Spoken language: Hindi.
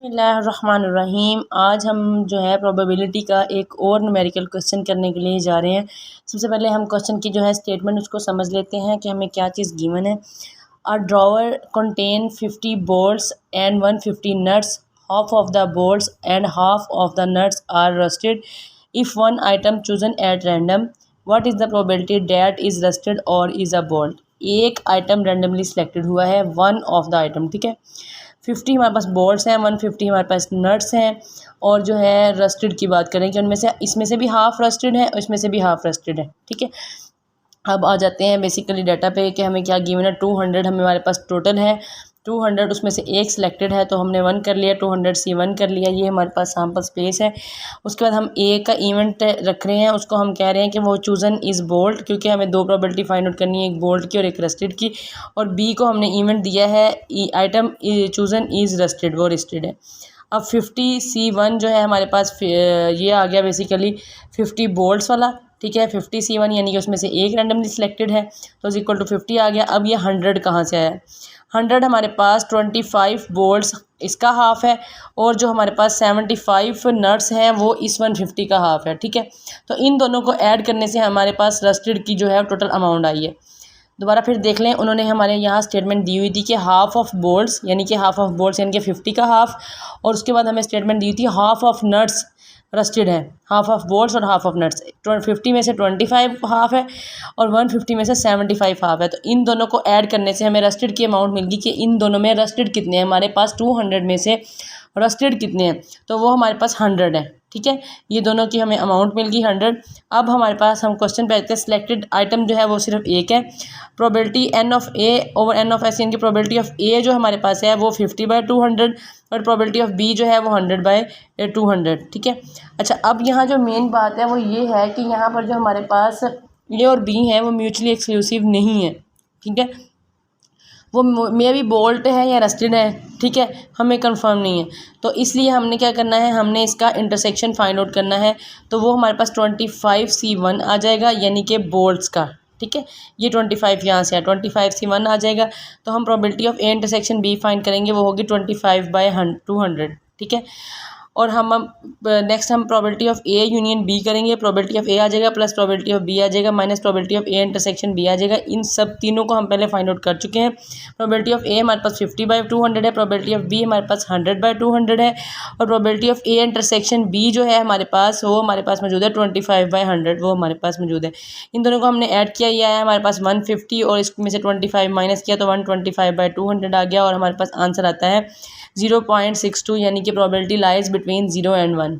बिस्मिल्लाहिर्रहमानिर्रहीम। आज हम जो है प्रोबेबिलिटी का एक और न्यूमेरिकल क्वेश्चन करने के लिए जा रहे हैं। सबसे पहले हम क्वेश्चन की जो है स्टेटमेंट उसको समझ लेते हैं कि हमें क्या चीज़ गिवन है। A drawer contain 50 bolts and 150 nuts, half of the bolts and half of the nuts are rusted if one item chosen at random, what is the probability that is rusted और इज़ अ बोल्ट। एक आइटम रैंडमली सिलेक्टेड हुआ है, वन ऑफ द आइटम, ठीक है। 50 हमारे पास बोल्ट्स हैं, 150 हमारे पास नट्स हैं, और जो है रस्टेड की बात करें कि उनमें से इसमें से भी हाफ रस्टेड है और इसमें से भी हाफ रस्टेड है, ठीक है। अब आ जाते हैं बेसिकली डाटा पे कि हमें क्या गिवन है। 200 हमारे पास टोटल है, 200 उसमें से एक सिलेक्टेड है तो हमने 1 कर लिया, 200 से 1 कर लिया, ये हमारे पास सैम्पल स्पेस है। उसके बाद हम ए का इवेंट रख रहे हैं, उसको हम कह रहे हैं कि वो चूज़न इज़ बोल्ट, क्योंकि हमें दो प्रोबेबिलिटी फाइंड आउट करनी है, एक बोल्ट की और एक रस्टेड की। और बी को हमने इवेंट दिया है आइटम चूज़न इज़ रस्टेड, वो रस्टेड है। अब 50C1 जो है हमारे पास ये आ गया बेसिकली 50 बोल्ट्स वाला, ठीक है। 50C1 यानी कि उसमें से एक रैंडमली सिलेक्टेड है तो इज इक्वल टू 50 आ गया। अब ये 100 कहाँ से आया? 100 हमारे पास 25 बोल्ट्स इसका हाफ है, और जो हमारे पास 75 नट्स हैं वो इस 150 का हाफ है, ठीक है। तो इन दोनों को ऐड करने से हमारे पास रस्टेड की जो है टोटल अमाउंट आई है। दोबारा फिर देख लें, उन्होंने हमारे यहाँ स्टेटमेंट दी हुई थी कि हाफ ऑफ बोल्ट्स यानी कि हाफ ऑफ बोल्ट्स यानी कि 50 का हाफ, और उसके बाद हमें स्टेटमेंट दी थी हाफ ऑफ नट्स रस्टेड है, हाफ ऑफ बोल्ट्स और हाफ ऑफ नट्स। 50 में से 25 हाफ है और 150 में से 75 हाफ है। तो इन दोनों को ऐड करने से हमें रस्टेड की अमाउंट मिल गई कि इन दोनों में रस्टेड कितने हैं। हमारे पास 200 में से रस्टेड कितने हैं, तो वो हमारे पास 100 है, ठीक है। ये दोनों की हमें अमाउंट मिल गई 100। अब हमारे पास हम क्वेश्चन पे आते हैं। सिलेक्टेड आइटम जो है वो सिर्फ एक है। Probability N of A over N of S, यानी कि प्रोबेबिलिटी ऑफ ए जो हमारे पास है वो 50/200 और प्रोबेबिलिटी ऑफ बी जो है वो 100/200, ठीक है। अच्छा, अब यहाँ जो मेन बात है वो ये है कि यहाँ पर जो हमारे पास ए और बी हैं वो म्यूचुअली एक्सक्लूसिव नहीं है, ठीक है। वो मे भी बोल्ट है या रस्टेड है, ठीक है, हमें कंफर्म नहीं है। तो इसलिए हमने क्या करना है, हमने इसका इंटरसेक्शन फाइंड आउट करना है। तो वो हमारे पास 25C1 आ जाएगा यानी कि बोल्ट्स का, ठीक है। ये 25 यहाँ से है, 25C1 आ जाएगा। तो हम probability of A intersection B find करेंगे, वो होगी 25/200, ठीक है। और हम नेक्स्ट हम probability of A union B करेंगे। प्रोबेबिलिटी ऑफ ए आ जाएगा प्लस प्रोबेबिलिटी ऑफ बी आ जाएगा minus probability of A intersection B आ जाएगा। इन सब तीनों को हम पहले फाइंड आउट कर चुके हैं। प्रोबेबिलिटी ऑफ ए हमारे पास 50/200 है, प्रोबेबिलिटी ऑफ बी हमारे पास 100/200 है, और probability of A intersection B जो है हमारे पास वो हमारे पास मौजूद है 25/100, वो हमारे पास मौजूद है। इन दोनों को हमने ऐड किया, ये आया हमारे पास 150 और इसमें से 25 माइनस किया तो 125/200 आ गया, और हमारे पास आंसर आता है 0.62, यानी कि प्रोबेबिलिटी लाइज बिटवीन 0 and 1।